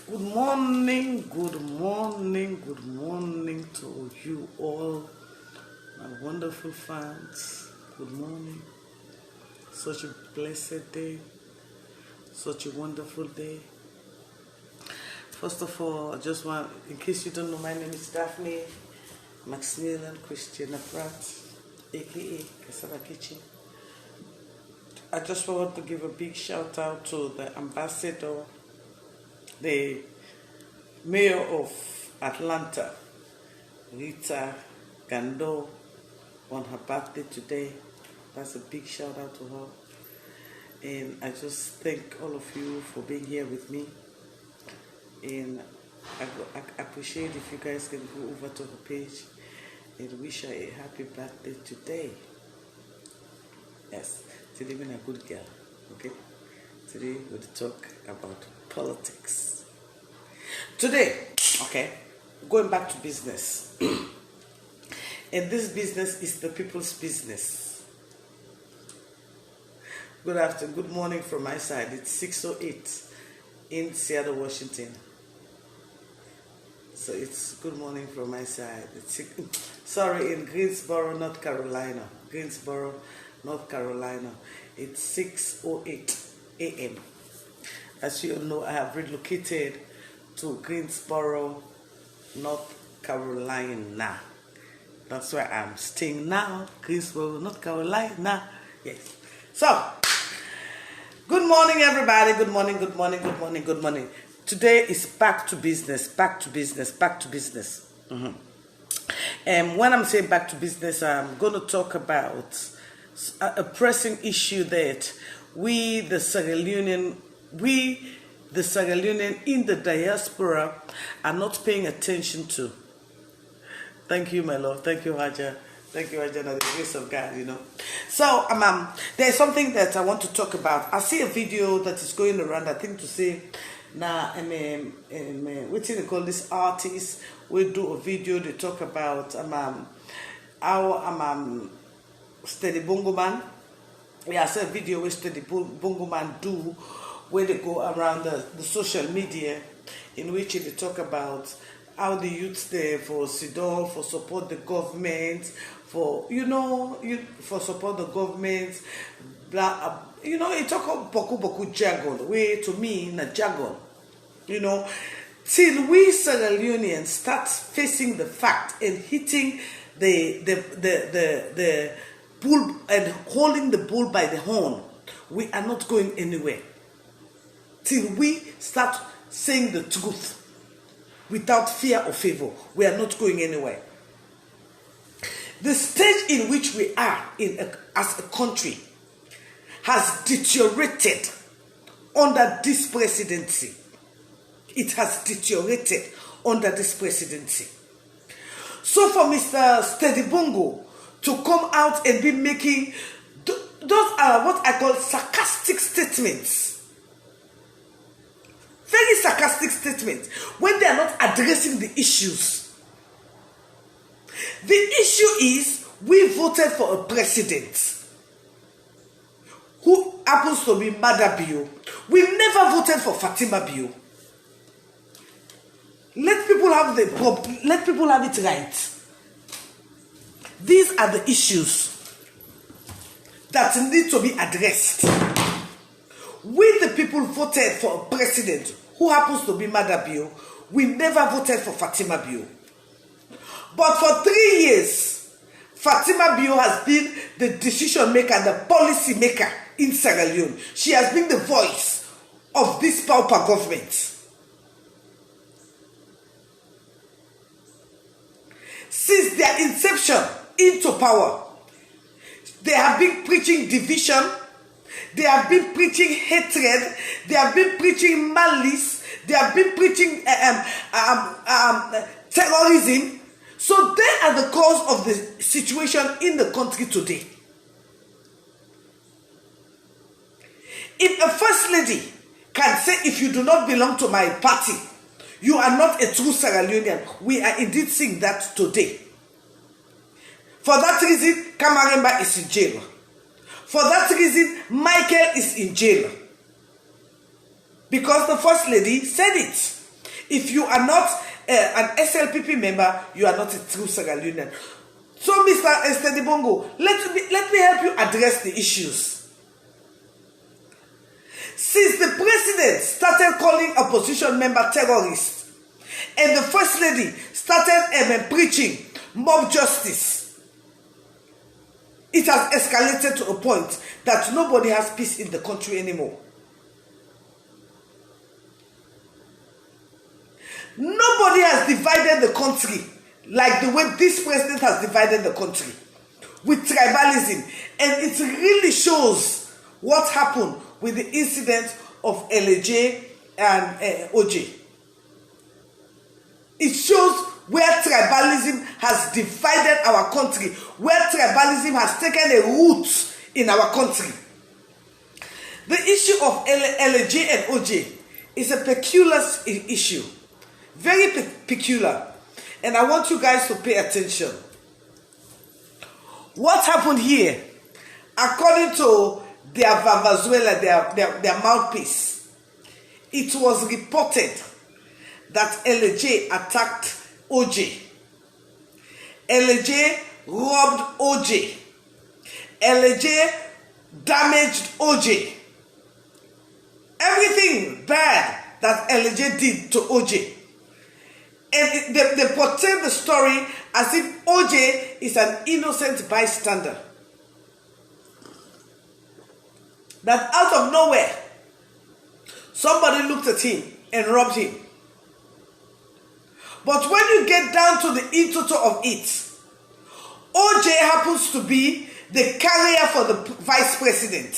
Good morning, good morning, good morning to you all, my wonderful fans. Good morning. Such a blessed day, such a wonderful day. First of all, I just want, in case you don't know, my name is Daphne Maximilian Christiana Pratt, aka Cassava Kitchen. I just want to give a big shout out to the ambassador, the mayor of Atlanta, Rita Gando, on her birthday today. That's a big shout out to her. And I just thank all of you for being here with me. And I appreciate if you guys can go over to her page and wish her a happy birthday today. Yes, today being a good girl, okay? Today we'll talk about politics. Today, okay, going back to business. And this business is the people's business. Good morning from my side. It's 6:08 in Seattle, Washington. So it's good morning from my side. In Greensboro, North Carolina. Greensboro, North Carolina. It's 6:08 a.m. As you all know, I have relocated to Greensboro, North Carolina. That's where I'm staying now. Greensboro, North Carolina. Yes. So, good morning, everybody. Good morning, good morning, good morning, good morning. Today is back to business, back to business, back to business. And when I'm saying back to business, I'm going to talk about a pressing issue that we, the Sierra Leonean in the diaspora, are not paying attention to. Thank you, my love. Thank you, Haja. Thank you, Haja, and the grace of God, you know. So, there's something that I want to talk about. I see a video that is going around, I think to say, what do you call this artist? We do a video, they talk about our Steady Bongo Man. Yeah, I saw a video where Steady Bongo Man do, where they go around the social media, in which they talk about how the youths there for SIDOL, for support the government, for support the government, blah, it talk about boku jargon, way to me in a jargon, till we Sierra Leoneans start facing the fact and hitting the bull and holding the bull by the horn. We are not going anywhere. Till we start saying the truth without fear or favor, we are not going anywhere. The stage in which we are as a country has deteriorated under this presidency. It has deteriorated under this presidency. So for Mr. Steady Bongo to come out and be making, those are what I call sarcastic statements. Very sarcastic statements when they are not addressing the issues. The issue is we voted for a president who happens to be Mada Bio. We never voted for Fatima Bio. Let people have it right. These are the issues that need to be addressed. We, the people, voted for a president who happens to be Mada Bio. We never voted for Fatima Bio. But for 3 years, Fatima Bio has been the decision maker, the policy maker in Sierra Leone. She has been the voice of this pauper government. Since their inception into power, they have been preaching division. They have been preaching hatred. They have been preaching malice. They have been preaching terrorism. So they are the cause of the situation in the country today. If a first lady can say, if you do not belong to my party, you are not a true Sierra Leonean, we are indeed seeing that today. For that reason, Kamaremba is in jail. For that reason, Michael is in jail. Because the first lady said it. If you are not an SLPP member, you are not a true Sierra Leonean. So, Mr. Estedibongo, let me help you address the issues. Since the president started calling opposition member terrorists, and the first lady started preaching mob justice, it has escalated to a point that nobody has peace in the country anymore. Nobody has divided the country like the way this president has divided the country with tribalism. And it really shows what happened with the incident of LJ and OJ. It shows where tribalism has divided our country, where tribalism has taken a root in our country. The issue of LJ and OJ is a peculiar issue. Very peculiar. And I want you guys to pay attention. What happened here, according to their Vavazuela, their mouthpiece, it was reported that LJ attacked OJ. LJ robbed OJ. LJ damaged OJ. Everything bad that LJ did to OJ. And they portray the story as if OJ is an innocent bystander. That out of nowhere, somebody looked at him and robbed him. But when you get down to the in total of it, OJ happens to be the carrier for the vice president.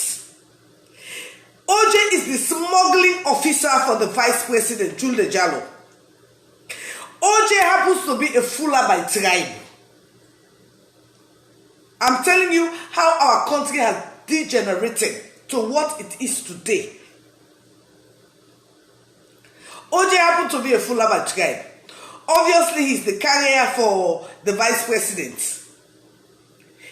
OJ is the smuggling officer for the vice president, Julde Jallo. OJ happens to be a Fula by tribe. I'm telling you how our country has degenerated to what it is today. OJ happened to be a Fula by tribe. Obviously, he's the carrier for the vice president.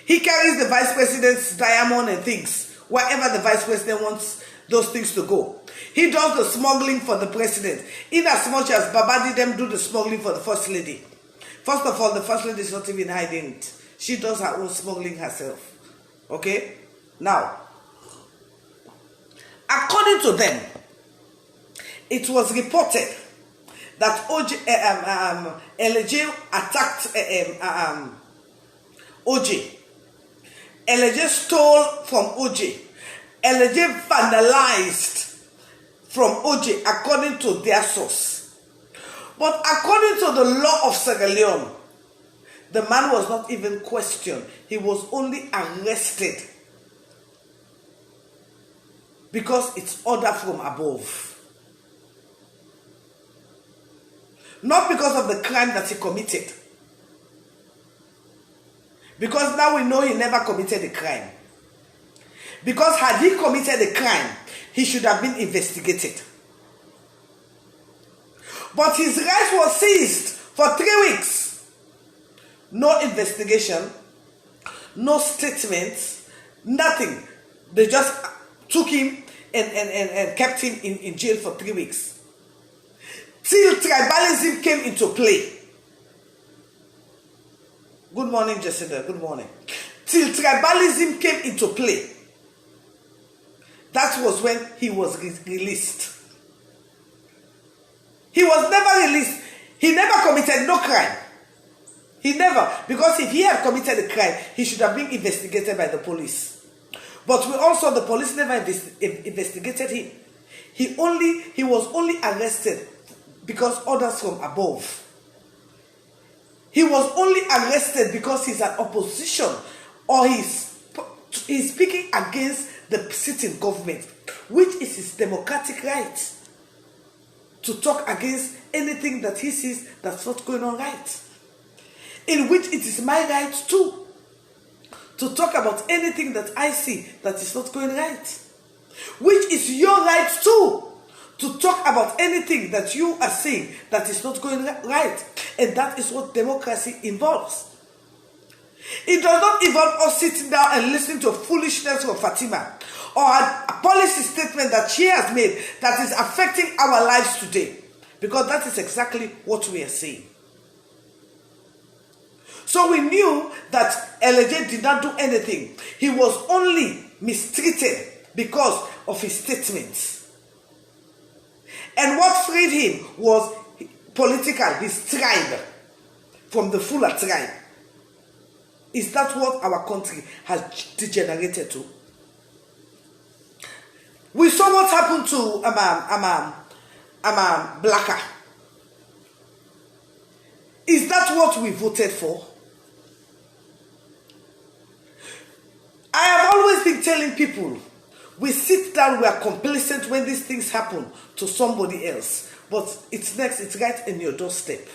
He carries the vice president's diamond and things, wherever the vice president wants those things to go. He does the smuggling for the president, in as much as Babadi them do the smuggling for the first lady. First of all, the first lady is not even hiding it. She does her own smuggling herself. Okay? Now, according to them, it was reported that LJ attacked OJ. LJ stole from OJ. LJ vandalized from OJ according to their source. But according to the law of Sierra Leone, the man was not even questioned. He was only arrested because it's order from above. Not because of the crime that he committed. Because now we know he never committed a crime. Because had he committed a crime, he should have been investigated. But his rights were seized for 3 weeks. No investigation, no statements, nothing. They just took him and kept him in jail for 3 weeks. Till tribalism came into play. Good morning, Jacinda. Good morning. Till tribalism came into play. That was when he was released. He was never released. He never committed no crime. He never. Because if he had committed a crime, he should have been investigated by the police. But the police never investigated him. He was only arrested because orders from above. He was only arrested because he's an opposition or he's speaking against the sitting government, which is his democratic right to talk against anything that he sees that's not going on right. In which it is my right too to talk about anything that I see that is not going right. Which is your right too to talk about anything that you are seeing that is not going right. And that is what democracy involves. It does not involve us sitting down and listening to foolishness from Fatima or a policy statement that she has made that is affecting our lives today. Because that is exactly what we are saying. So we knew that LJ did not do anything. He was only mistreated because of his statements. And what freed him was political, his tribe, from the Fuller tribe. Is that what our country has degenerated to? We saw what happened to Blacker. Is that what we voted for? I have always been telling people, we sit down, we are complacent when these things happen to somebody else. But it's next, it's right in your doorstep.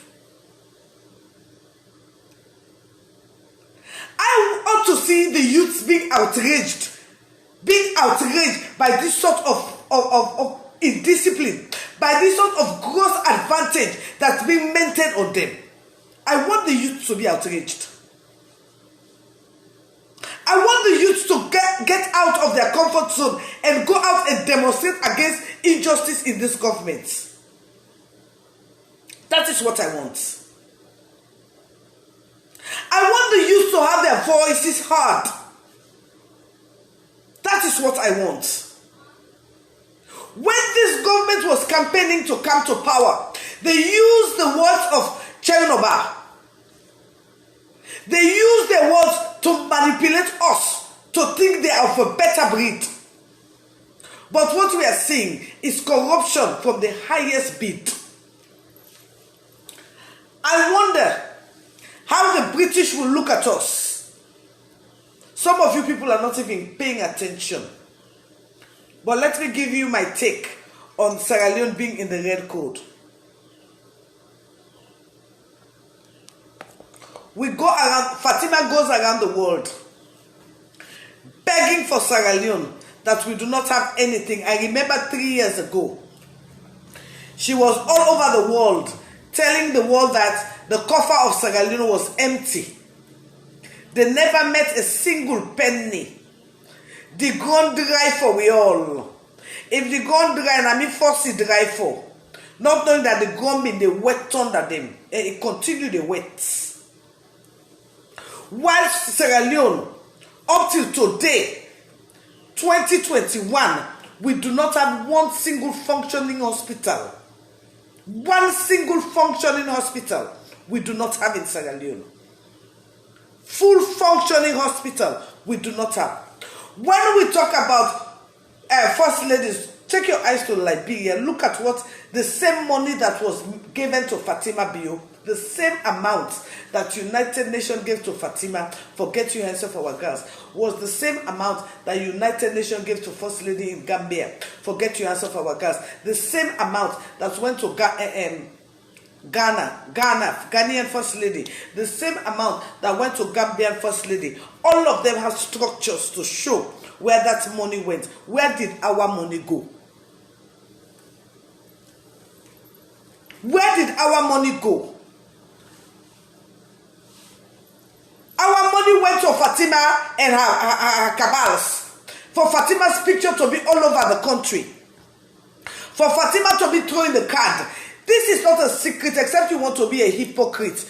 I ought to see the youths being outraged by this sort of indiscipline, by this sort of gross advantage that's being maintained on them. I want the youth to be outraged. I want the youth to get out of their comfort zone and go out and demonstrate against injustice in this government. That is what I want. I want the youth to have their voices heard. That is what I want. When this government was campaigning to come to power, they used the words of Chernobyl. They used their words to manipulate us to think they are of a better breed. But what we are seeing is corruption from the highest bid. I wonder how the British will look at us. Some of you people are not even paying attention. But let me give you my take on Sierra Leone being in the red code. We go around, Fatima goes around the world begging for Sierra Leone that we do not have anything. I remember 3 years ago, she was all over the world telling the world that the coffer of Sierra Leone was empty. They never met a single penny. The ground dry for we all. If the ground dry, and I mean force it dry for, not knowing that the ground been the wet under them, it continued the wet. While Sierra Leone, up till today, 2021, we do not have one single functioning hospital. One single functioning hospital we do not have in Sierra Leone. Full functioning hospital we do not have. When we talk about first ladies, take your eyes to Liberia. Look at what the same money that was given to Fatima Bio, the same amount that United Nations gave to Fatima for Get You Hands Off Our Girls, was the same amount that United Nations gave to First Lady in Gambia for Get You Hands Off Our Girls. The same amount that went to Ghanaian First Lady. The same amount that went to Gambian First Lady. All of them have structures to show where that money went. Where did our money go? Where did our money go? Our money went to Fatima and her cabals. For Fatima's picture to be all over the country. For Fatima to be throwing the card. This is not a secret, except you want to be a hypocrite.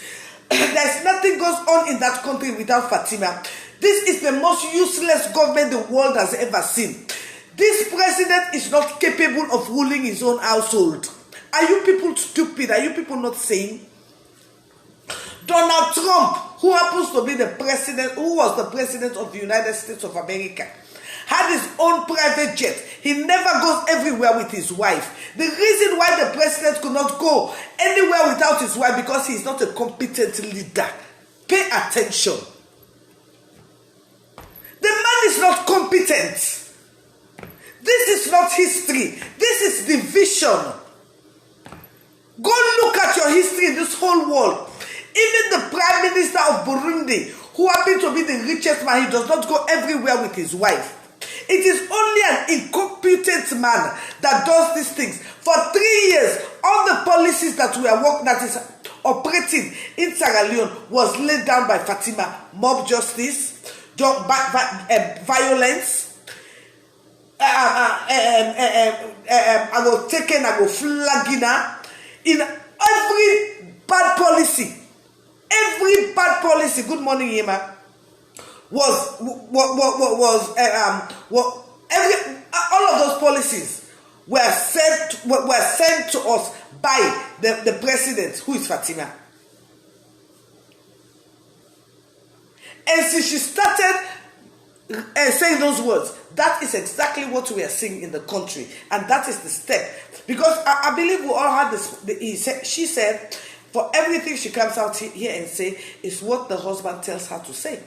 There's nothing goes on in that country without Fatima. This is the most useless government the world has ever seen. This president is not capable of ruling his own household. Are you people stupid? Are you people not sane? Donald Trump, who happens to be the president, who was the president of the United States of America, had his own private jet. He never goes everywhere with his wife. The reason why the president could not go anywhere without his wife, because he is not a competent leader. Pay attention. The man is not competent. This is not history. This is division. Go look at your history in this whole world. Even the Prime Minister of Burundi, who happened to be the richest man, he does not go everywhere with his wife. It is only an incompetent man that does these things. For 3 years, all the policies that we are working, that is operating in Sierra Leone, was laid down by Fatima. Mob justice, violence. I go taken, I go flagging her. in every bad policy, good morning, Yema, all of those policies were sent to us by the president, who is Fatima. And since she started saying those words, that is exactly what we are seeing in the country, and that is the step. Because I believe we all had this. She said, for everything she comes out here and say is what the husband tells her to say.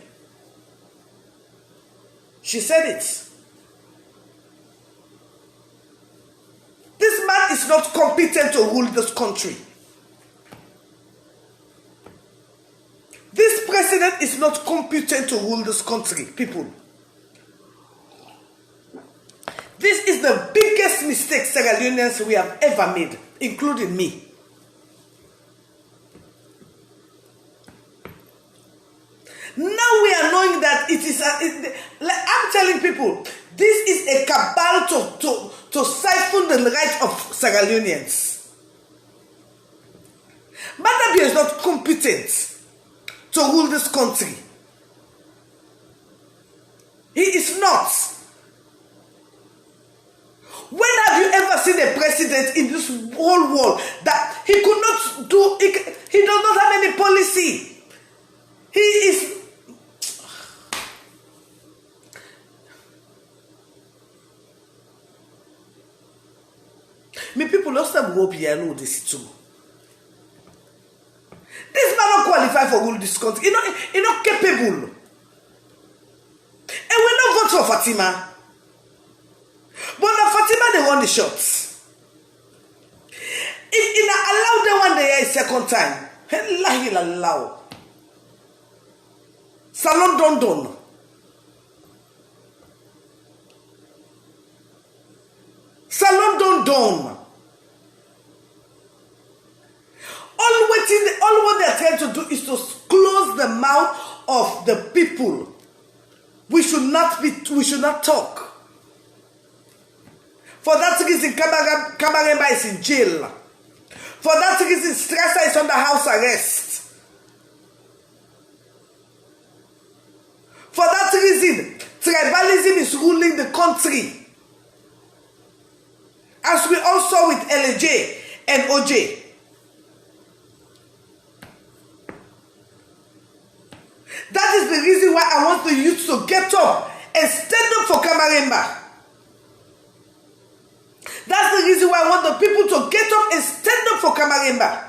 She said it. This man is not competent to rule this country. This president is not competent to rule this country, people. This is the biggest mistake Sierra Leoneans we have ever made, including me. Now we are knowing that it is, I'm telling people, this is a cabal to siphon the rights of Sierra Leoneans. Madabi is not competent to rule this country. He is not. When have you ever seen a president in this whole world that he could not do, he does not have any policy? He is... Me people lost them hope here, I know this too. This man not qualified for rule this country. He not capable. And we not vote for Fatima. But now Fatima they run the shots. If he not allow them one day a second time, he'll allow. Salon don. Salon don. All what they are trying to do is to close the mouth of the people. We should not talk. For that reason, Kamaremba is in jail. For that reason, Strasser is under house arrest. For that reason, tribalism is ruling the country. As we all saw with LJ and OJ. That is the reason why I want the youth to get up and stand up for Kamaremba. That's the reason why I want the people to get up and stand up for Kamaremba.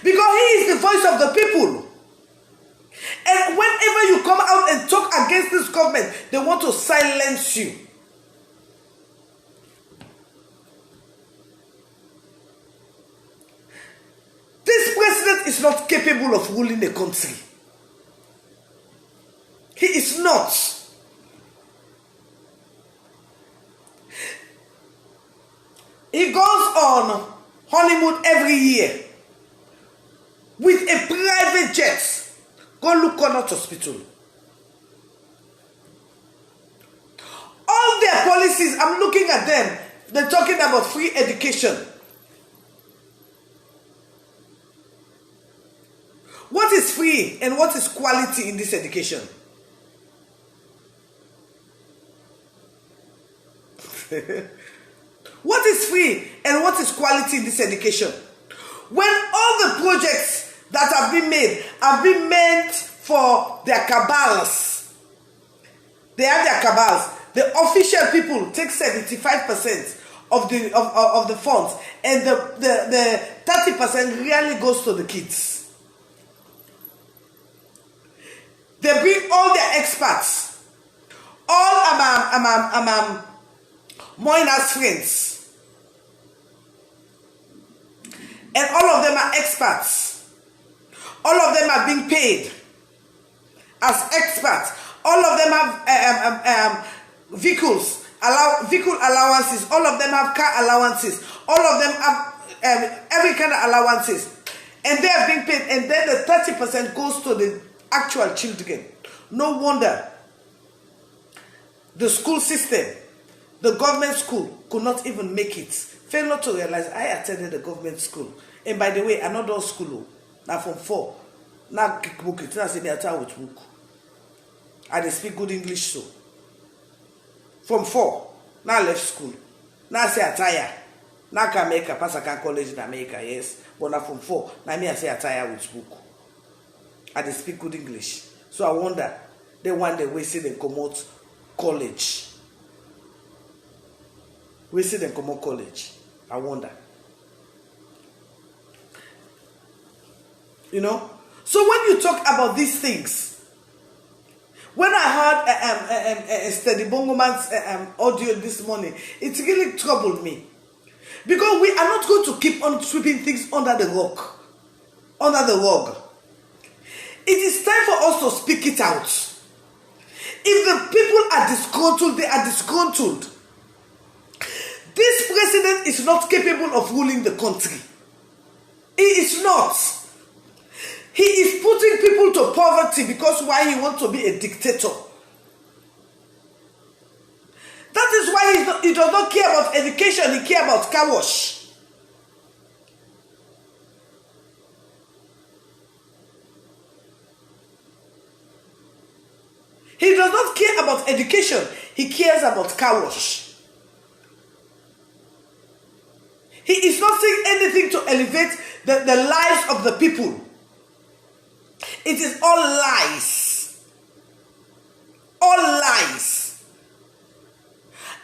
Because he is the voice of the people. And whenever you come out and talk against this government, they want to silence you. This president is not capable of ruling the country. He is not. He goes on honeymoon every year with a private jet. Go look Connaught Hospital. All their policies, I'm looking at them. They're talking about free education. What is free and what is quality in this education? What is free and what is quality in this education? When all the projects that have been made for their cabals. They have their cabals. The official people take 75% of the funds, and the 30% really goes to the kids. They bring all their experts, all Moina's friends. And all of them are experts. All of them are being paid as experts. All of them have vehicle allowances. All of them have car allowances. All of them have every kind of allowances. And they are being paid. And then the 30% goes to the actual children. No wonder the school system, the government school, could not even make it fail not to realize I attended a government school. And by the way, another school, now from 4. Now book it. Now say me attire with book. I dey speak good English so. From 4, now left school. Now say attire. Now can make a pass can college in America, yes. But now from 4, now me I say attire with book. I dey speak good English. So I wonder, they one day we see them come out college. We see them come out college. I wonder. You know? So when you talk about these things, when I heard Steady Bongoman's audio this morning, it really troubled me. Because we are not going to keep on sweeping things under the rock. Under the rug. It is time for us to speak it out. If the people are disgruntled, they are disgruntled. This president is not capable of ruling the country. He is not. He is putting people to poverty because why he wants to be a dictator. That is why he does not care about education, he cares about car wash. He does not care about education, he cares about car wash. He is not saying anything to elevate the lives of the people. It is all lies. All lies.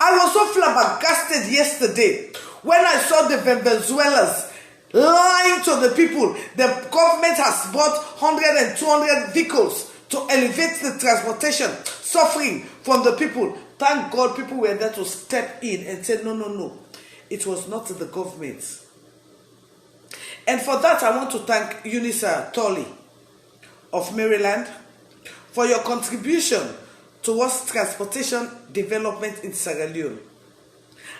I was so flabbergasted yesterday when I saw the Venezuelans lying to the people. The government has bought 100 and 200 vehicles to elevate the transportation suffering from the people. Thank God people were there to step in and say, no, no, no. It was not the government. And for that, I want to thank Eunice Tolley of Maryland for your contribution towards transportation development in Sierra Leone.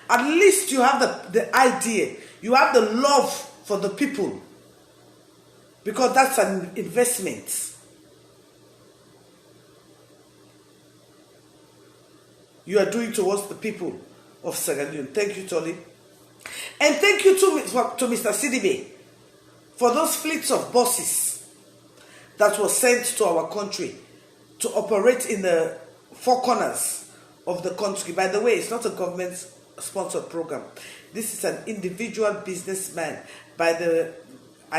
At least you have the idea, you have the love for the people, because that's an investment. You are doing towards the people of Sierra Leone. Thank you, Tolly. And thank you to Mr. Sidibe for those fleets of buses that were sent to our country to operate in the 4 corners of the country. By the way, it's not a government-sponsored program. This is an individual businessman I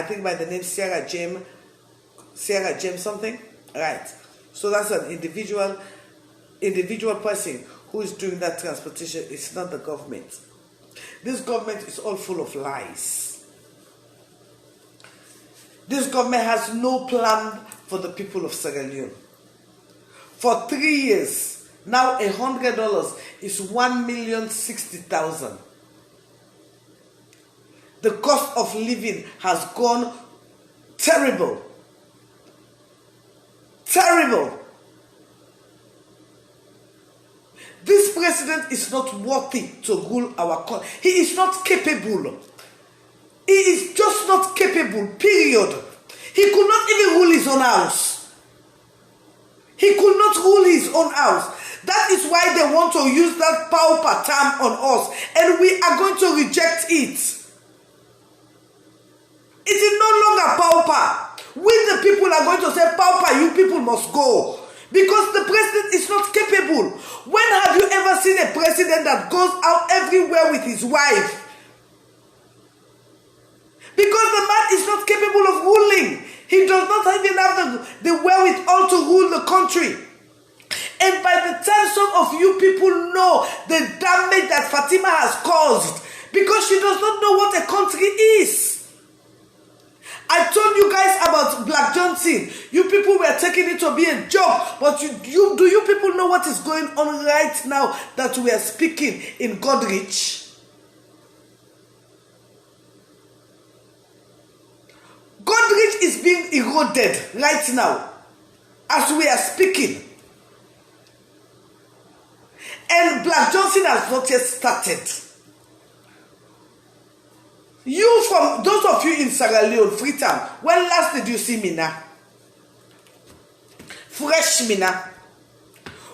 think by the name Sarah James something. Right. So that's an individual person who is doing that transportation. It's not the government. This government is all full of lies. This government has no plan for the people of Sierra Leone. For 3 years, now $100 is $1,060,000. The cost of living has gone terrible. Terrible. This president is not worthy to rule our country. He is not capable. He is just not capable, period. He could not even rule his own house. He could not rule his own house. That is why they want to use that pauper term on us. And we are going to reject it. It is no longer pauper. We the people are going to say, pauper, you people must go. Because the president is not capable. When have you ever seen a president that goes out everywhere with his wife? Because the man is not capable of ruling. He does not even have the wherewithal to rule the country. And by the time some of you people know the damage that Fatima has caused, because she does not know what a country is. I told you guys about Black Johnson. You people were taking it to be a joke. But do you people know what is going on right now that we are speaking in Godrich? Godrich is being eroded right now as we are speaking. And Black Johnson has not yet started. You, from those of you in Sierra Leone, Freetown, when last did you see Mina? Fresh Mina.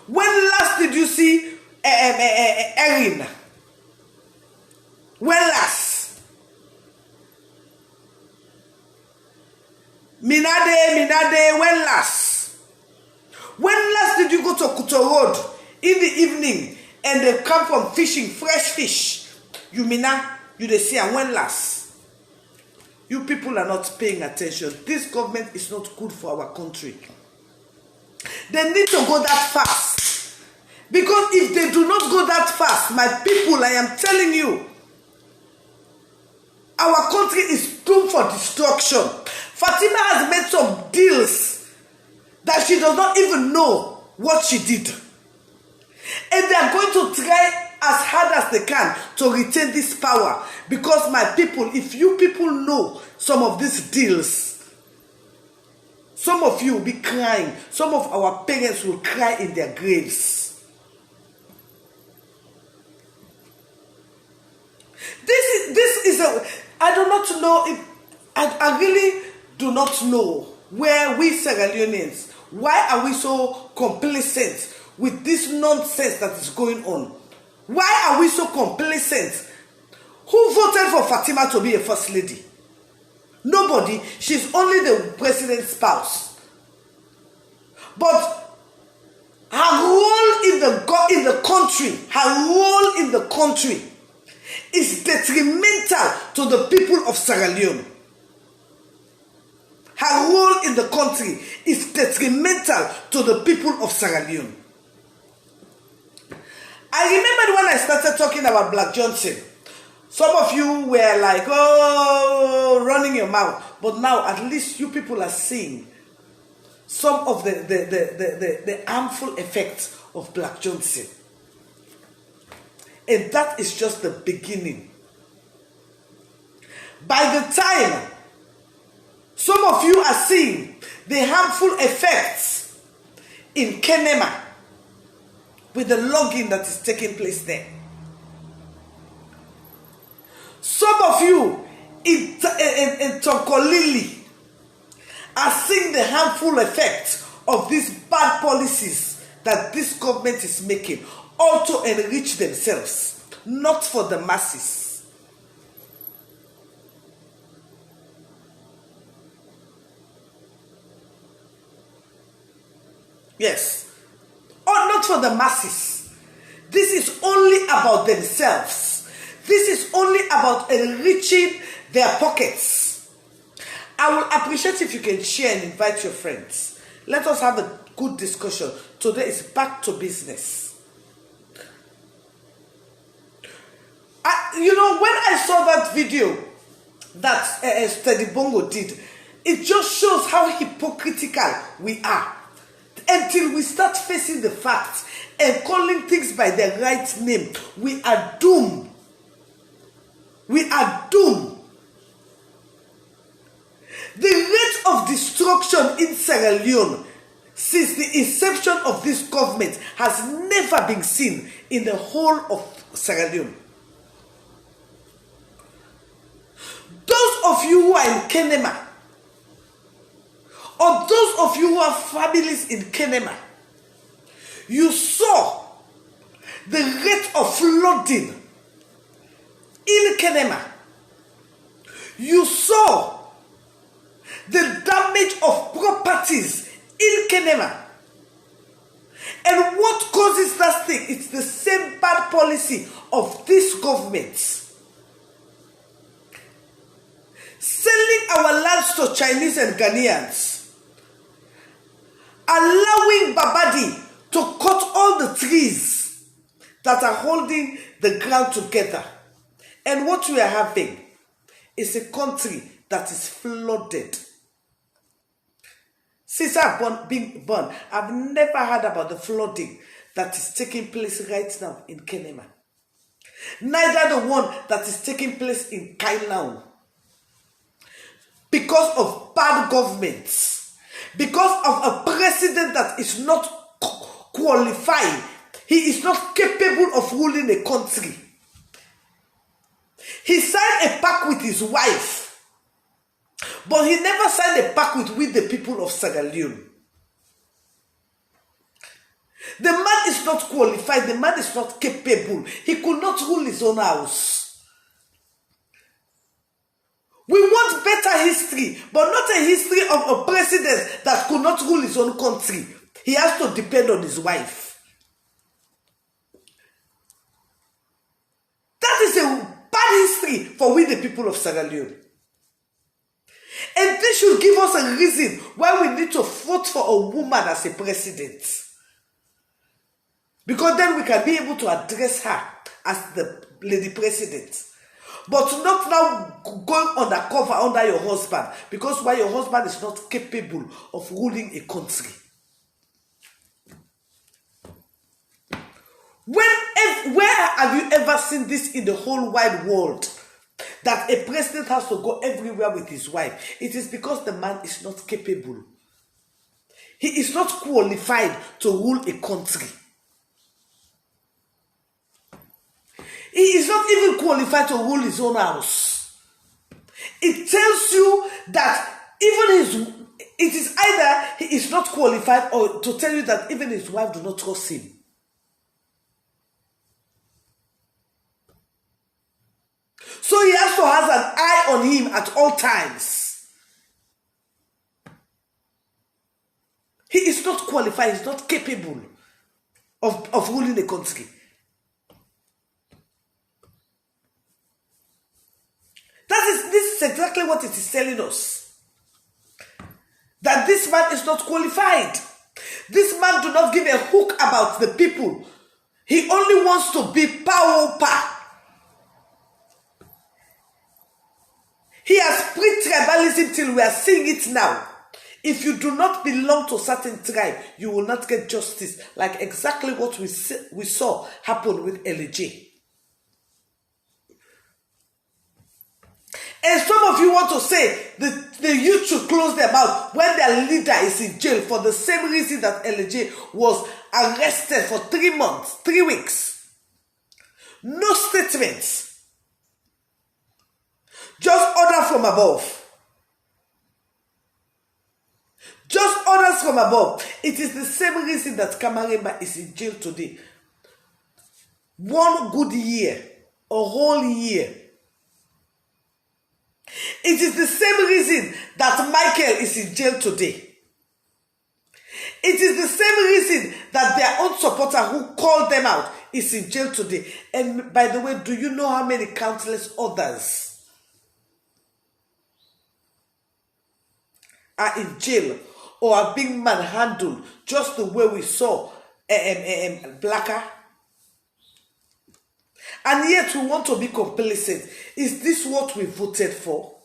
When last did you see Erin? When last? Minade, when last? When last did you go to Kuto Road in the evening and they come from fishing, fresh fish? You mina, you they see, and when last? You people are not paying attention. This government is not good for our country. They need to go that fast. Because if they do not go that fast, my people, I am telling you, our country is doomed for destruction. Fatima has made some deals that she does not even know what she did. And they are going to try as hard as they can to retain this power. Because my people, if you people know some of these deals, some of you will be crying. Some of our parents will cry in their graves. This is a, I do not know if, I really do not know where we Sierra Leoneans, why are we so complacent with this nonsense that is going on? Why are we so complacent? Who voted for Fatima to be a first lady? Nobody. She's only the president's spouse. But her role in the country is detrimental to the people of Sierra Leone. Her role in the country is detrimental to the people of Sierra Leone. I remember when I started talking about Black Johnson, some of you were like, oh, running your mouth. But now at least you people are seeing some of the harmful effects of Black Johnson. And that is just the beginning. By the time some of you are seeing the harmful effects in Kenema with the logging that is taking place there. Some of you in Tonkolili are seeing the harmful effects of these bad policies that this government is making, all to enrich themselves, not for the masses. Yes, or not for the masses. This is only about themselves. This is only about enriching their pockets. I will appreciate if you can share and invite your friends. Let us have a good discussion. Today is back to business. You know, when I saw that video that Steady Bongo did, it just shows how hypocritical we are. Until we start facing the facts and calling things by their right name, we are doomed. We are doomed. The rate of destruction in Sierra Leone since the inception of this government has never been seen in the whole of Sierra Leone. Those of you who are in Kenema, or those of you who have families in Kenema, you saw the rate of flooding in Kenema. You saw the damage of properties in Kenema. And what causes that thing? It's the same bad policy of this government. Selling our lands to Chinese and Ghanaians. Allowing Babadi to cut all the trees that are holding the ground together. And what we are having is a country that is flooded. Since I've been born, I've never heard about the flooding that is taking place right now in Kenema. Neither the one that is taking place in Kainau. Because of bad governments. Because of a president that is not qualified. He is not capable of ruling a country. He signed a pact with his wife. But he never signed a pact with the people of Sierra Leone. The man is not qualified. The man is not capable. He could not rule his own house. We want better history, but not a history of a president that could not rule his own country. He has to depend on his wife. That is a bad history for we the people of Sierra Leone. And this should give us a reason why we need to vote for a woman as a president. Because then we can be able to address her as the lady president. But not now going undercover under your husband, because why your husband is not capable of ruling a country. Where have you ever seen this in the whole wide world? That a president has to go everywhere with his wife. It is because the man is not capable. He is not qualified to rule a country. He is not even qualified to rule his own house. It tells you that it is either he is not qualified, or to tell you that even his wife do not trust him. So he has to have an eye on him at all times. He is not qualified, he is not capable of ruling the country. This is exactly what it is telling us. That this man is not qualified. This man do not give a hook about the people. He only wants to be power. He has preached tribalism till we are seeing it now. If you do not belong to a certain tribe, you will not get justice. Like exactly what we saw happen with LJ. And some of you want to say the youth should close their mouth when their leader is in jail for the same reason that LJ was arrested for 3 weeks. No statements. Just order from above. Just orders from above. It is the same reason that Kamarema is in jail today. 1 good year, a whole year. It is the same reason that Michael is in jail today. It is the same reason that their own supporter who called them out is in jail today. And by the way, do you know how many countless others are in jail or are being manhandled just the way we saw Blacker? And yet we want to be complacent. Is this what we voted for?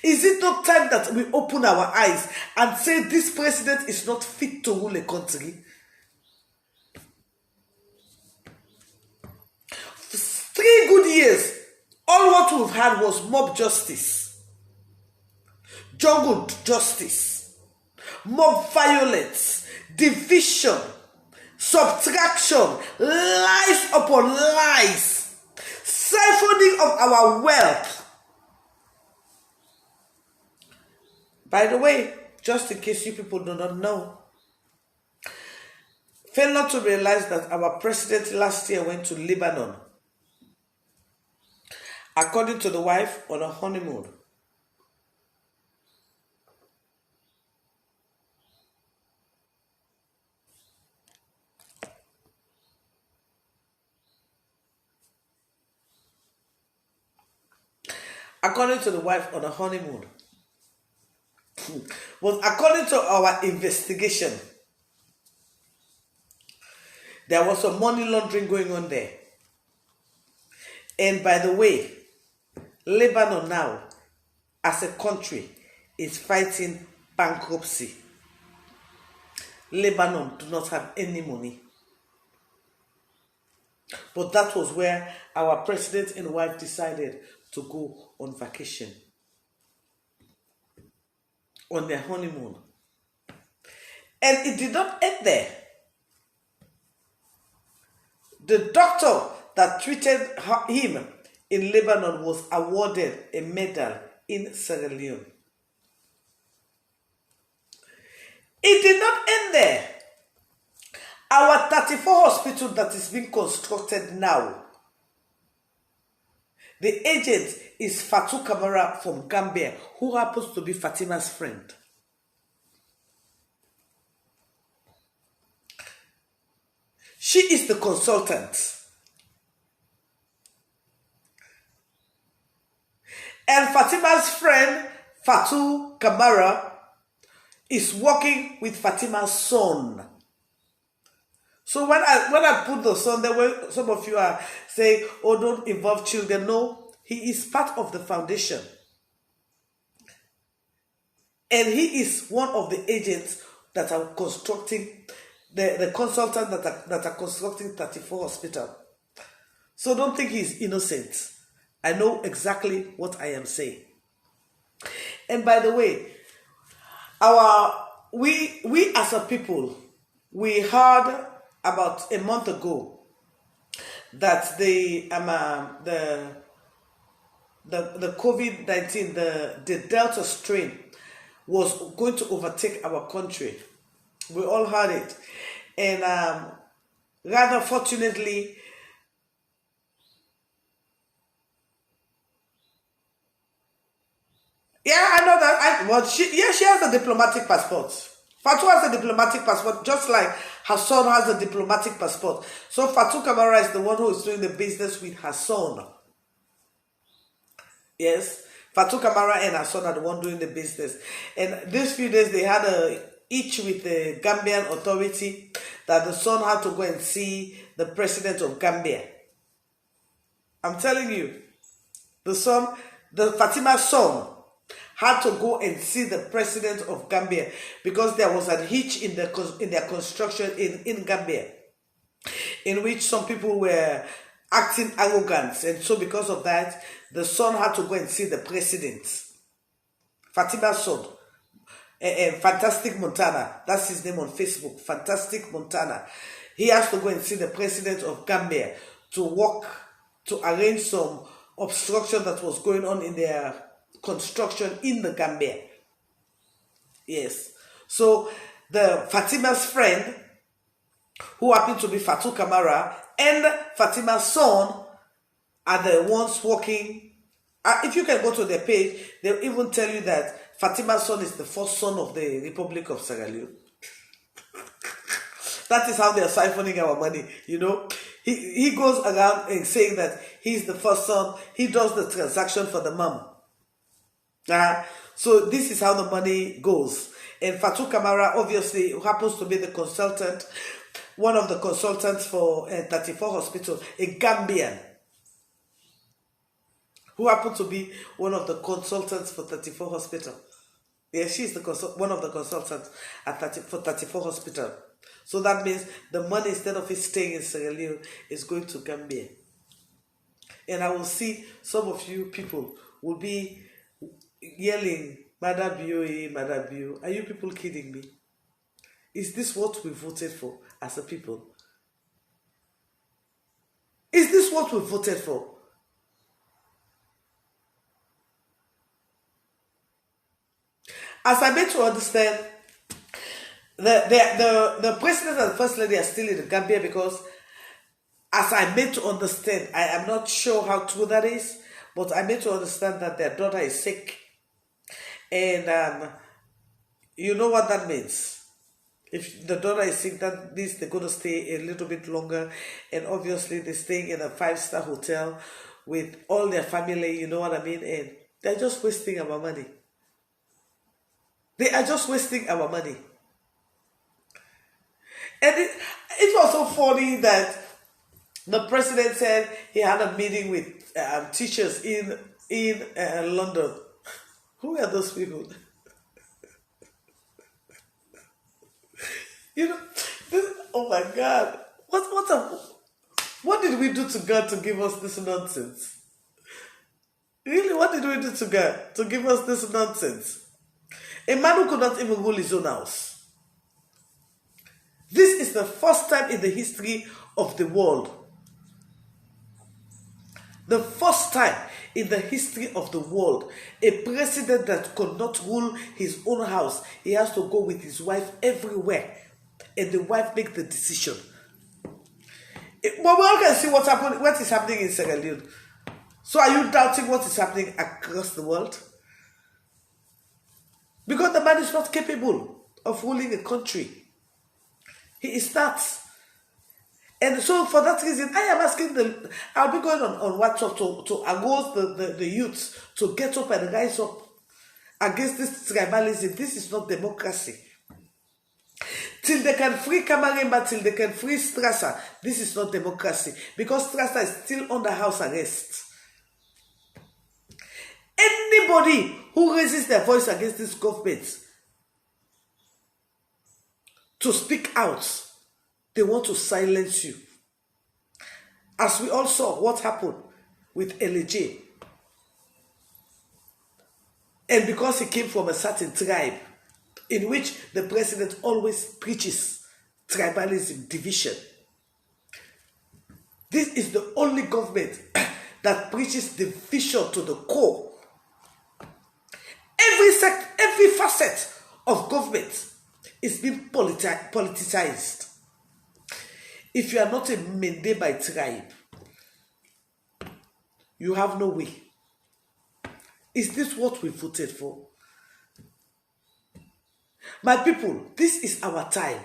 Is it not time that we open our eyes and say this president is not fit to rule a country? 3 good years, all what we've had was mob justice, jungle justice, mob violence, division, subtraction, lies upon lies, siphoning of our wealth. By the way, just in case you people do not know, fail not to realize that our president last year went to Lebanon, according to the wife, on a honeymoon. According to the wife, on a honeymoon. But according to our investigation, there was some money laundering going on there. And by the way, Lebanon now, as a country, is fighting bankruptcy. Lebanon do not have any money. But that was where our president and wife decided to go on vacation, on their honeymoon. And it did not end there. The doctor that treated him in Lebanon was awarded a medal in Sierra Leone. It did not end there. Our 34 hospital that is being constructed now, The agent is Fatou Camara from Gambia, who happens to be Fatima's friend. She is the consultant. And Fatima's friend, Fatou Camara, is working with Fatima's son. So when I put the son there, where some of you are saying, oh, don't involve children. No, he is part of the foundation. And he is one of the agents that are constructing, the consultant that are constructing 34 hospital. So don't think he's innocent. I know exactly what I am saying. And by the way, we as a people, we heard about a month ago that the COVID-19, the Delta strain was going to overtake our country. We all heard it. And rather fortunately, yeah, I know that. She has a diplomatic passport. Fatou has a diplomatic passport, just like her son has a diplomatic passport. So Fatou Camara is the one who is doing the business with her son. Yes, Fatou Camara and her son are the one doing the business. And these few days they had each with the Gambian authority that the son had to go and see the president of Gambia. I'm telling you, the Fatima's son had to go and see the president of Gambia because there was a hitch in their construction in Gambia, in which some people were acting arrogant, and so because of that, the son had to go and see the president. Fatima's son, Fantastic Montana, that's his name on Facebook, Fantastic Montana. He has to go and see the president of Gambia to arrange some obstruction that was going on in their construction in the Gambia. Yes. So the Fatima's friend, who happened to be Fatou Camara, and Fatima's son are the ones working. If you can go to their page, they'll even tell you that Fatima's son is the first son of the Republic of Sierra Leone. That is how they are siphoning our money, you know. He goes around and saying that he's the first son. He does the transaction for the mom. So this is how the money goes. And Fatou Camara obviously happens to be the consultant, one of the consultants for 34 Hospital, a Gambian, who happened to be one of the consultants for 34 Hospital. Yeah, she's one of the consultants for 34 Hospital. So that means the money, instead of it staying in Sierra Leone, is going to Gambia. And I will see some of you people will be yelling, Madam BOE, Madam BO. Are you people kidding me? Is this what we voted for as a people? Is this what we voted for? As I made to understand, the president and the first lady are still in the Gambia because, as I made to understand, I am not sure how true that is, but I made to understand that their daughter is sick. And you know what that means. If the daughter is sick, that means they're going to stay a little bit longer. And obviously they're staying in a 5-star hotel with all their family, you know what I mean? And they're just wasting our money. They are just wasting our money. And it was so funny that the president said he had a meeting with teachers in London. Who are those people? You know, oh my God. What did we do to God to give us this nonsense? Really, what did we do to God to give us this nonsense? A man who could not even rule his own house. This is the first time in the history of the world. The first time in the history of the world, a president that could not rule his own house, he has to go with his wife everywhere, and the wife makes the decision. But we all can see what is happening in Sierra Leone. So are you doubting what is happening across the world? Because the man is not capable of ruling a country. He is not. And so for that reason, I am asking I'll be going on WhatsApp to arouse the youths to get up and rise up against this tribalism. This is not democracy. Till they can free Kamaremba, till they can free Strasser, this is not democracy. Because Strasser is still under house arrest. Anybody who raises their voice against this government to speak out, they want to silence you. As we all saw what happened with LJ. And because he came from a certain tribe, in which the president always preaches tribalism, division. This is the only government that preaches division to the core. Every facet of government is being politicized. If you are not a Mende by tribe, you have no way. Is this what we voted for? My people, this is our time.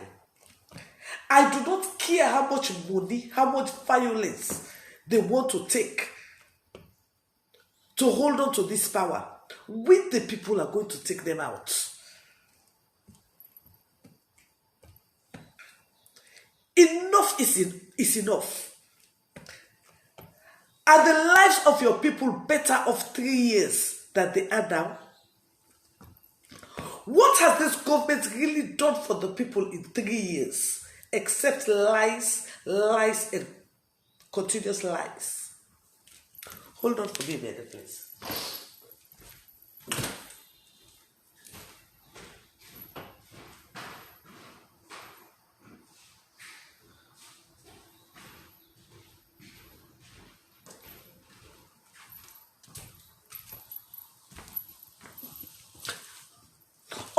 I do not care how much money, how much violence they want to take to hold on to this power. We, the people, are going to take them out. Enough is enough. Are the lives of your people better off 3 years than they are now? What has this government really done for the people in 3 years? Except lies, lies, and continuous lies. Hold on for me a minute, please.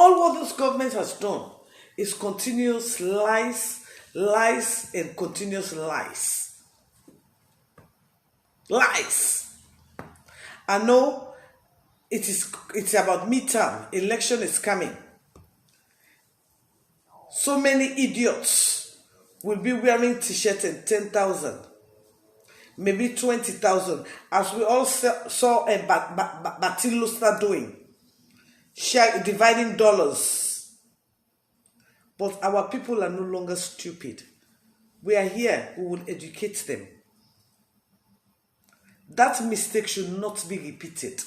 All what this government has done is continuous lies, lies, and continuous lies. Lies. I know it's about midterm. Election is coming. So many idiots will be wearing t-shirts and 10,000, maybe 20,000, as we all saw a Batilusta doing. Dividing dollars. But our people are no longer stupid. We are here, we will educate them. That mistake should not be repeated.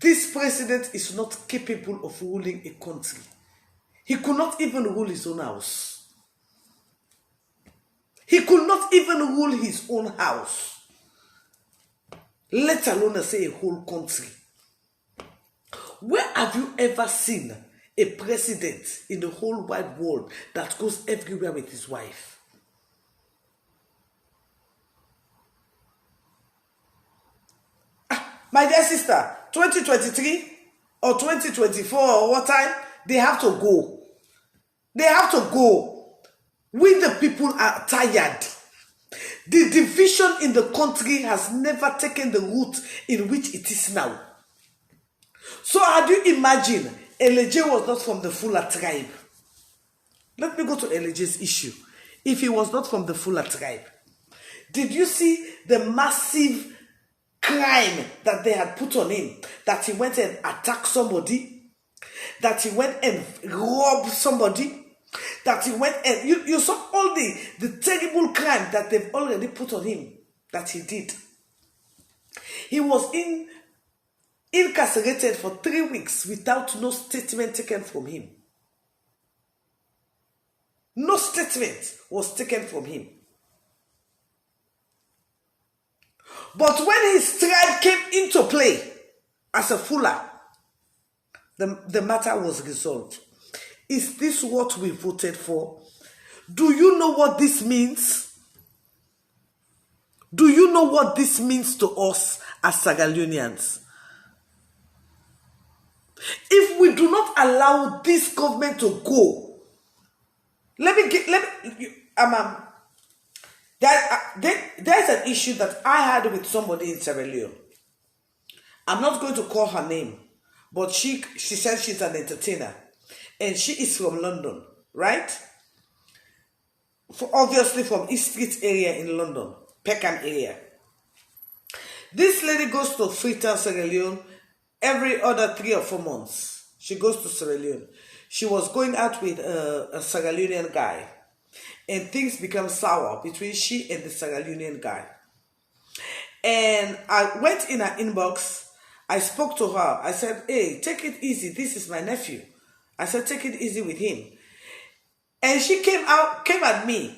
This president is not capable of ruling a country. He could not even rule his own house. He could not even rule his own house, let alone say a whole country. Where have you ever seen a president in the whole wide world that goes everywhere with his wife? My dear sister, 2023 or 2024 or what time, they have to go. They have to go. We the people are tired. The division in the country has never taken the route in which it is now. So how do you imagine LJ was not from the Fula tribe? Let me go to LJ's issue. If he was not from the Fula tribe, did you see the massive crime that they had put on him? That he went and attacked somebody? That he went and robbed somebody? That he went and... You saw all the terrible crime that they've already put on him that he did. He was incarcerated for 3 weeks without no statement taken from him. No statement was taken from him. But when his tribe came into play as a Fula, the matter was resolved. Is this what we voted for? Do you know what this means? Do you know what this means to us as Sierra-Leoneans? If we do not allow this government to go, there's an an issue that I had with somebody in Sierra Leone. I'm not going to call her name, but she said she's an entertainer, and she is from London, right? Obviously from East Street area in London, Peckham area. This lady goes to Freetown, Sierra Leone every other 3 or 4 months. She goes to Sierra Leone. She was going out with a Sierra Leonean guy, and things become sour between she and the Sierra Leonean guy. And I went in her inbox. I spoke to her. I said, hey, take it easy. This is my nephew. I said, take it easy with him. And she came at me.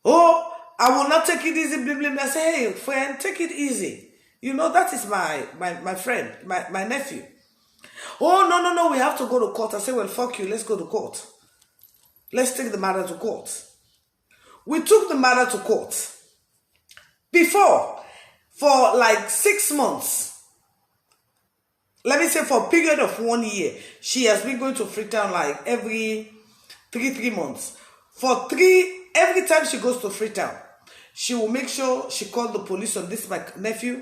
Oh, I will not take it easy. Blah, blah, blah. I said, hey, friend, take it easy. You know, that is my friend, my nephew. Oh, no, we have to go to court. I said, well, fuck you. Let's go to court. Let's take the matter to court. We took the matter to court. Before, for like 6 months, let me say for a period of 1 year, she has been going to Freetown like every 3 months. Every time she goes to Freetown, she will make sure she calls the police on this my nephew.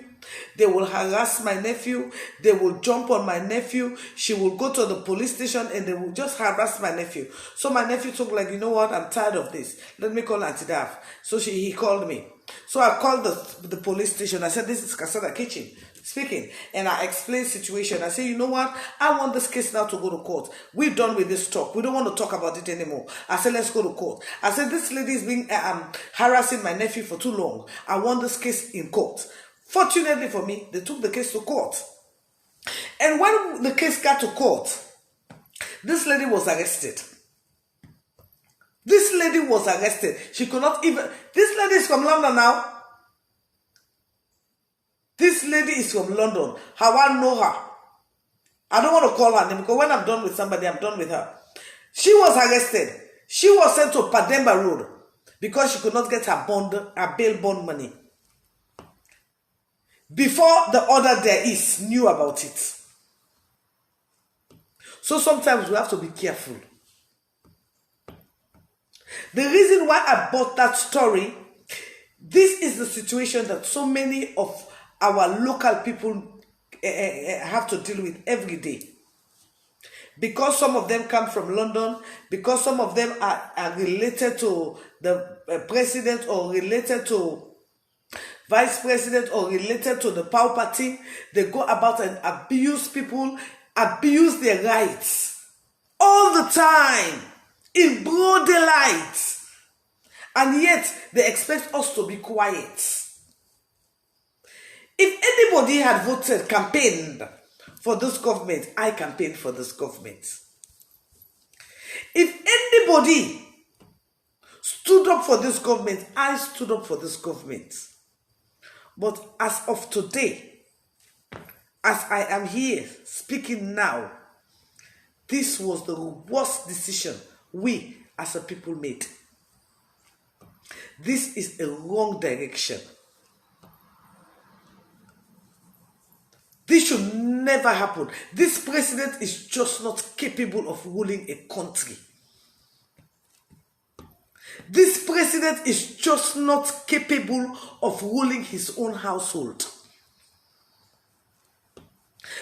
They will harass my nephew. They will jump on my nephew. She will go to the police station and they will just harass my nephew. So my nephew took like, you know what? I'm tired of this. Let me call Auntie Daf. So he called me. So I called the police station. I said, this is Cassandra Kitchen speaking. And I explained the situation. I said, you know what? I want this case now to go to court. We're done with this talk. We don't want to talk about it anymore. I said, let's go to court. I said, this lady is being harassing my nephew for too long. I want this case in court. Fortunately for me, they took the case to court. And when the case got to court, this lady was arrested. This lady was arrested. She could not even... This lady is from London now. This lady is from London. How I know her. I don't want to call her name because when I'm done with somebody, I'm done with her. She was arrested. She was sent to Pademba Road because she could not get her bail bond money. Before the other there knew about it. So sometimes we have to be careful. The reason why I bought that story, this is the situation that so many of our local people have to deal with every day. Because some of them come from London, because some of them are related to the president or related to vice president or related to the power party, they go about and abuse people, abuse their rights all the time in broad daylight. And yet they expect us to be quiet. If anybody had campaigned for this government, I campaigned for this government. If anybody stood up for this government, I stood up for this government. But as of today, as I am here speaking now, this was the worst decision we as a people made. This is a wrong direction. This should never happen. This president is just not capable of ruling a country. This president is just not capable of ruling his own household.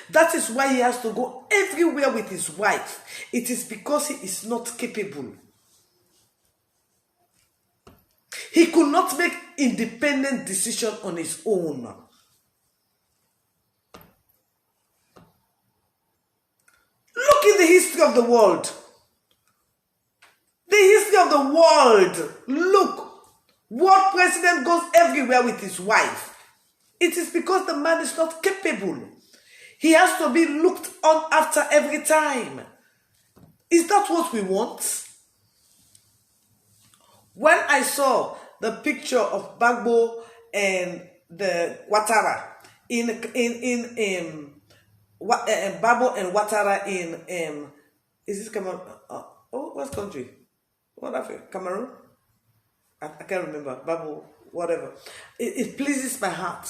That is why he has to go everywhere with his wife. It is because he is not capable. He could not make independent decision on his own. Look in the history of the world. The history of the world. Look. What president goes everywhere with his wife? It is because the man is not capable. He has to be looked on after every time. Is that what we want? When I saw the picture of Bagbo and the Ouattara Bagbo and Ouattara in is this Cameroon? What country? What Africa? Cameroon? I can't remember. Bagbo, whatever. It pleases my heart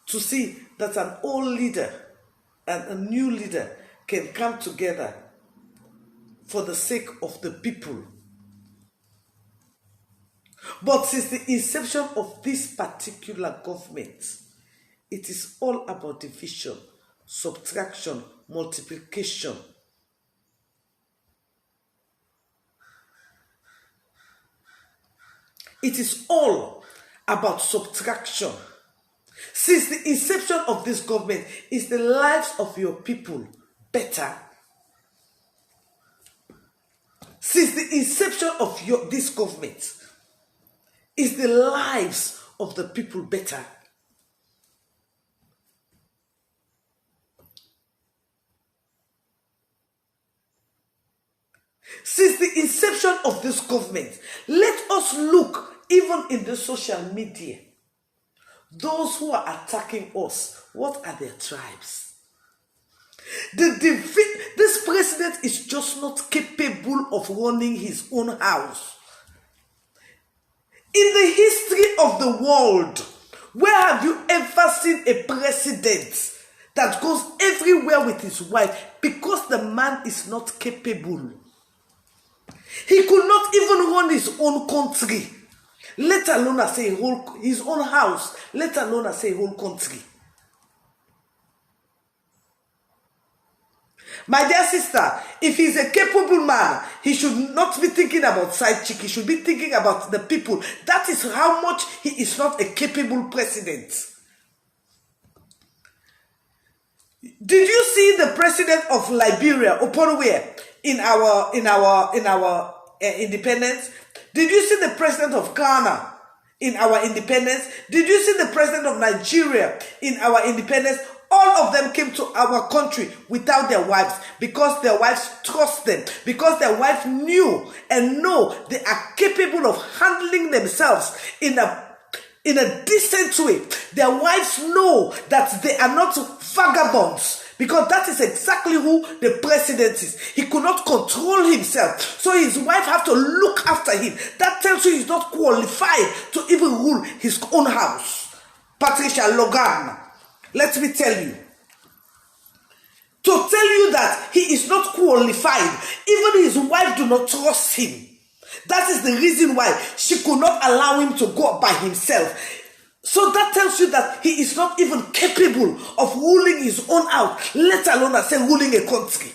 to see that an old leader and a new leader can come together for the sake of the people. But since the inception of this particular government, it is all about division, subtraction, multiplication. It is all about subtraction. Since the inception of this government, is the lives of your people better? Since the inception of this government, is the lives of the people better? Since the inception of this government, let us look even in the social media. Those who are attacking us, what are their tribes? This president is just not capable of running his own house. In the history of the world, where have you ever seen a president that goes everywhere with his wife because the man is not capable? He could not even run his own country, let alone say his own house, let alone say whole country. My dear sister, if he's a capable man, he should not be thinking about side chick. He should be thinking about the people. That is how much he is not a capable president. Did you see the president of Liberia, Oporowere, in our independence? Did you see the president of Ghana in our independence? Did you see the president of Nigeria in our independence? All of them came to our country without their wives, because their wives trust them, because their wives knew and know they are capable of handling themselves in a decent way. Their wives know that they are not vagabonds, because that is exactly who the president is. He could not control himself, so his wife have to look after him. That tells you he's not qualified to even rule his own house. Patricia Logan, let me tell you, to tell you that he is not qualified, even his wife do not trust him. That is the reason why she could not allow him to go by himself. So that tells you that he is not even capable of ruling his own house, let alone say ruling a country.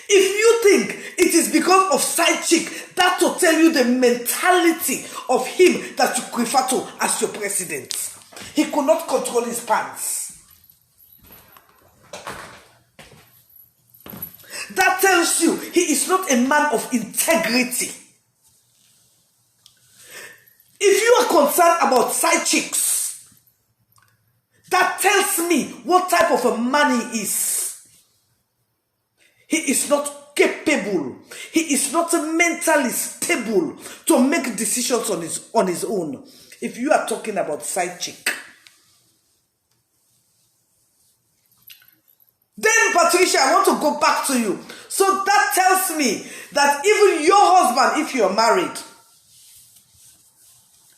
If you think it is because of side chick, that will tell you the mentality of him that you prefer to as your president. He could not control his pants. That tells you he is not a man of integrity. If you are concerned about side chicks, that tells me what type of a man he is. He is not capable. He is not mentally stable to make decisions on his own. If you are talking about side chick. Then, Patricia, I want to go back to you. So that tells me that even your husband, if you're married,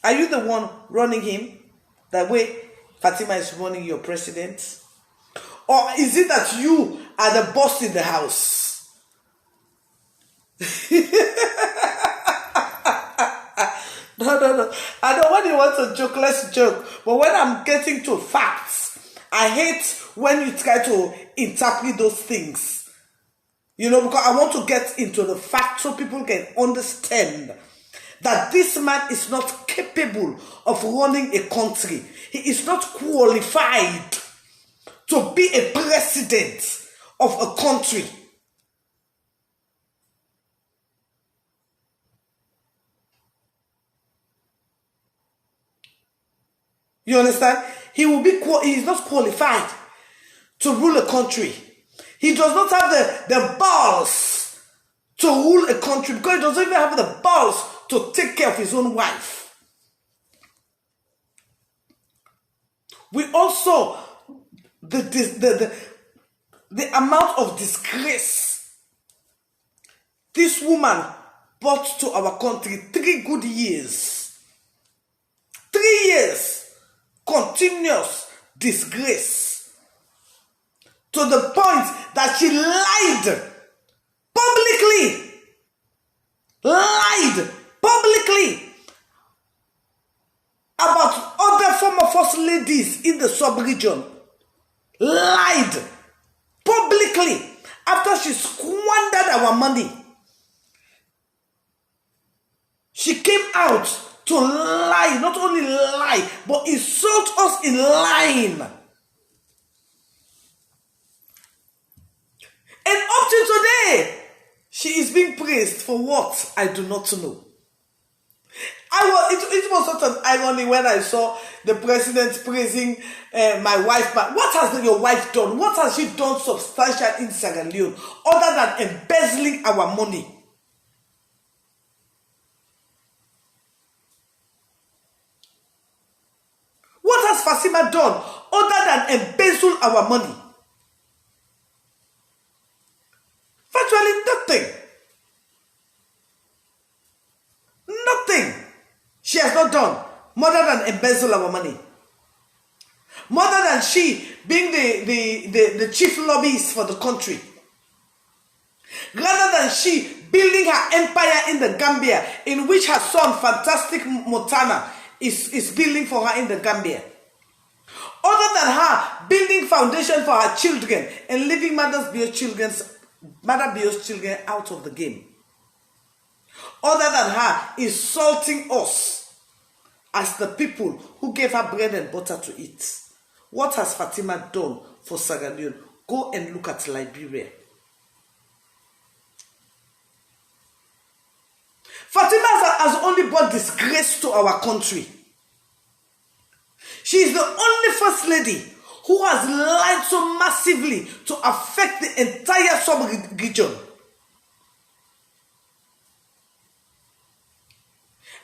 are you the one running him? That way Fatima is running your president? Or is it that you are the boss in the house? No. I know when you want to joke, let's joke. But when I'm getting to facts, I hate when you try to interpret those things. Because I want to get into the facts so people can understand that this man is not capable of running a country. He is not qualified to be a president of a country. You understand? He is not qualified to rule a country. He does not have the balls to rule a country, because he doesn't even have the balls to take care of his own wife. We also, the amount of disgrace this woman brought to our country, 3 good years. 3 years. Continuous disgrace, to the point that she lied publicly publicly about other former first ladies in the sub-region. Lied publicly after she squandered our money. She came out to lie, not only lie, but insult us in lying. And up to today, she is being praised for what? I do not know. It was sort of irony when I saw the president praising my wife. But what has your wife done? What has she done substantial in Sierra Leone other than embezzling our money? What has Fatima done other than embezzle our money? Virtually nothing. Nothing she has not done more than embezzle our money. More than she being the chief lobbyist for the country. Rather than she building her empire in the Gambia, in which her son, Fantastic Montana, is building for her in the Gambia. Other than her building foundation for her children and leaving Mother Bio's children out of the game. Other than her insulting us as the people who gave her bread and butter to eat. What has Fatima done for Sierra Leone? Go and look at Liberia. Fatima has only brought disgrace to our country. She is the only first lady who has lied so massively to affect the entire sub-region.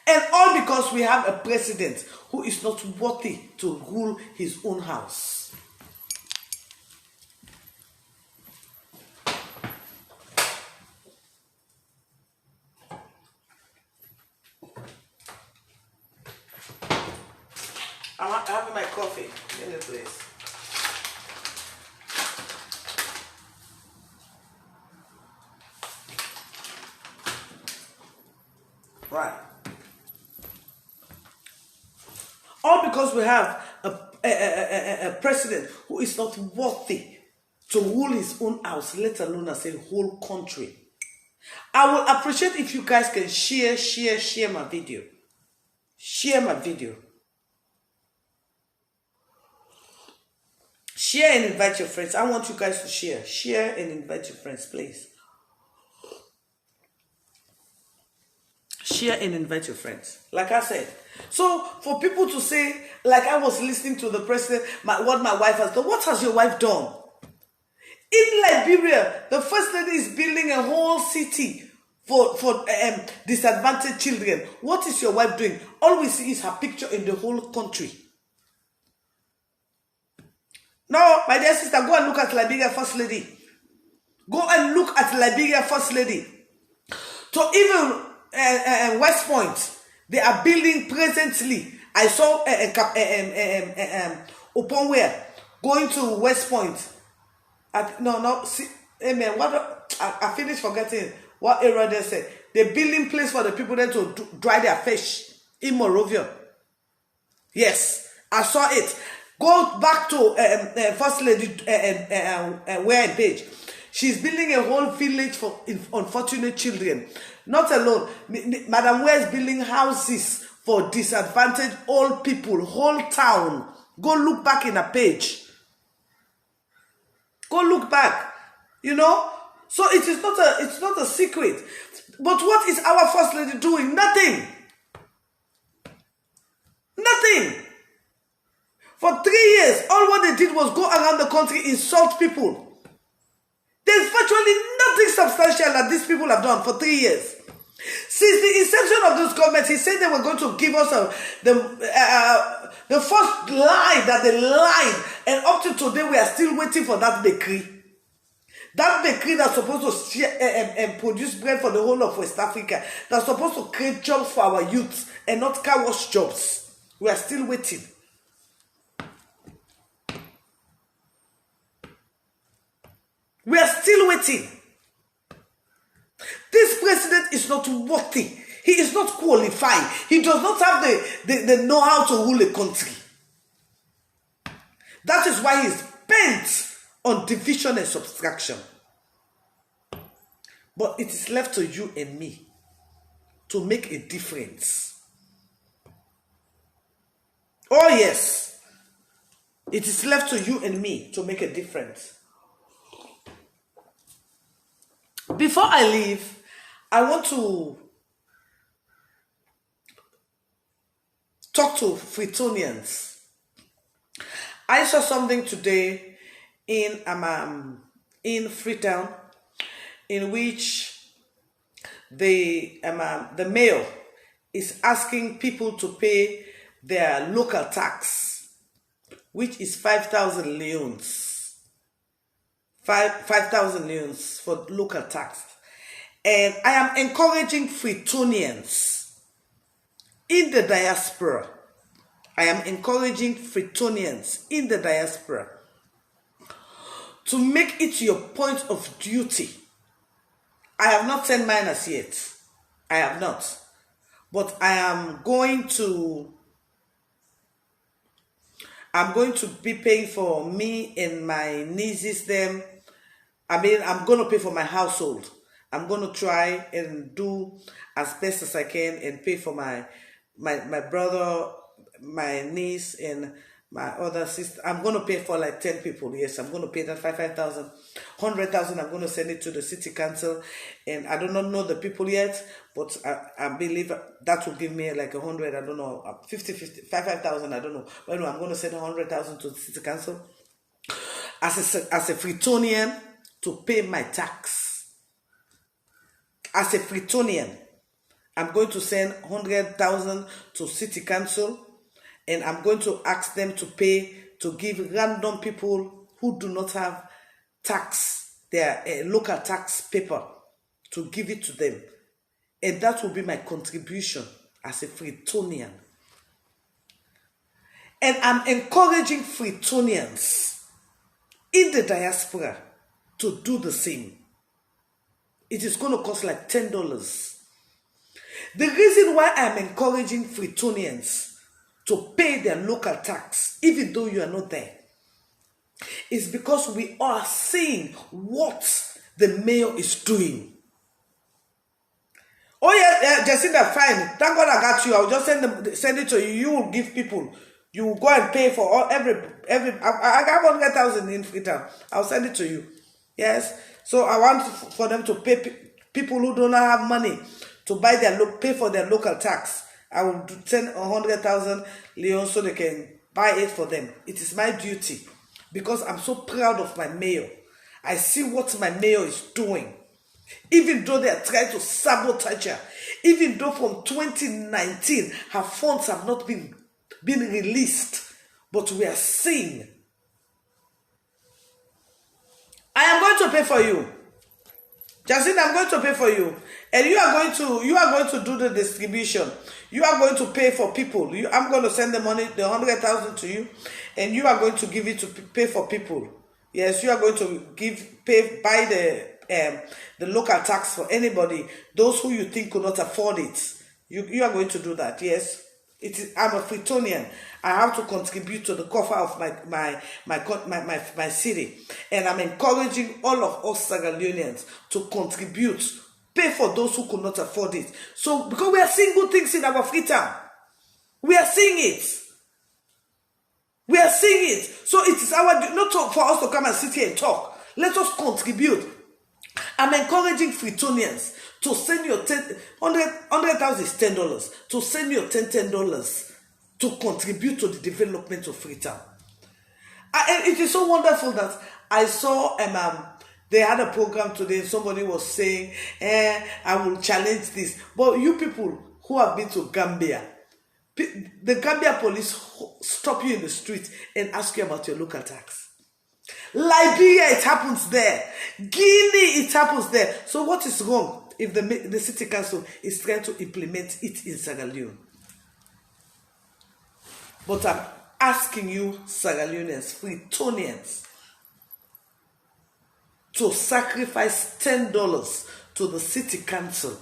And all because we have a president who is not worthy to rule his own house. I'm having my coffee in the place. Right. All because we have a president who is not worthy to rule his own house, let alone as a whole country. I will appreciate if you guys can share my video. Share my video. Share and invite your friends. I want you guys to share. Share and invite your friends, please. Share and invite your friends. Like I said. So, for people to say, like I was listening to the president, what my wife has done. What has your wife done? In Liberia, the first lady is building a whole city for disadvantaged children. What is your wife doing? All we see is her picture in the whole country. No, my dear sister, go and look at Liberia First Lady. Go and look at Liberia First Lady. To even West Point, they are building presently. I saw Oponware going to West Point. I finished forgetting what area they said. They're building place for the people there to dry their fish in Morovia. Yes, I saw it. Go back to First Lady Ware Page. She's building a whole village for unfortunate children. Not alone. Madam Ware is building houses for disadvantaged old people, whole town. Go look back in a page. Go look back. You know? So it's not a secret. But what is our First Lady doing? Nothing. Nothing. For 3 years, all what they did was go around the country, insult people. There's virtually nothing substantial that these people have done for 3 years. Since the inception of this government, he said they were going to give us the first lie that they lied. And up to today, we are still waiting for that bakery. That bakery that's supposed to share, and produce bread for the whole of West Africa. That's supposed to create jobs for our youths and not car wash jobs. We are still waiting. We are still waiting. This president is not worthy. He is not qualified. He does not have the know-how to rule a country. That is why he is bent on division and subtraction. But it is left to you and me to make a difference. Oh yes, it is left to you and me to make a difference. Before I leave, I want to talk to Freetonians. I saw something today in Freetown, in which the mayor is asking people to pay their local tax, which is 5,000 leones. 5,000 leones for local tax. And I am encouraging Freetonians in the diaspora. I am encouraging Freetonians in the diaspora to make it your point of duty. I have not sent mine as yet. I have not. But I am going to be paying for me and my nieces them. I'm going to pay for my household. I'm going to try and do as best as I can and pay for my brother, my niece, and my other sister. I'm going to pay for like 10 people. Yes, I'm going to pay that 5,000, 100,000. I'm going to send it to the city council. And I do not know the people yet, but I believe that will give me like 100, I don't know, 50, 5,000, I don't know. But no, I'm going to send 100,000 to the city council as a Freetonian to pay my tax. As a Freetonian, I'm going to send 100,000 to city council, and I'm going to ask them to give random people who do not have tax, their local tax paper, to give it to them. And that will be my contribution as a Freetonian. And I'm encouraging Freetonians in the diaspora to do the same. It is going to cost like $10. The reason why I'm encouraging Freetonians to pay their local tax, even though you are not there, is because we are seeing what the mayor is doing. Oh yeah, Jacinda, fine. Thank God I got you. I'll just send it to you. You will give people. You will go and pay for all every. I got 100,000 in Freetown. I'll send it to you. Yes. So I want for them to pay people who do not have money to pay for their local tax. I will send 100,000 leons so they can buy it for them. It is my duty because I'm so proud of my mayor. I see what my mayor is doing. Even though they are trying to sabotage her, even though from 2019 her funds have not been released, but we are seeing. I am going to pay for you. Jacinda, I'm going to pay for you. And you are going to do the distribution. You are going to pay for people. I'm going to send the money, the 100,000 to you, and you are going to give it to pay for people. Yes, you are going to buy the local tax for anybody, those who you think could not afford it. You are going to do that. Yes, I'm a Freetonian. I have to contribute to the cover of my city, and I'm encouraging all of us Sierra Leoneans to contribute, pay for those who could not afford it. So because we are seeing good things in our Freetown, we are seeing it. We are seeing it. So it is not for us to come and sit here and talk. Let us contribute. I'm encouraging Freetonians to send your 100,000 is $10. To send your $10 to contribute to the development of Freetown. And it is so wonderful that I saw they had a program today. Somebody was saying, I will challenge this. But you people who have been to Gambia, the Gambia police stop you in the street and ask you about your local tax. Liberia, it happens there. Guinea, it happens there. So what is wrong if the city council is trying to implement it in Sierra Leone? But I'm asking you, Sierra Leoneans, Freetonians, to sacrifice $10 to the city council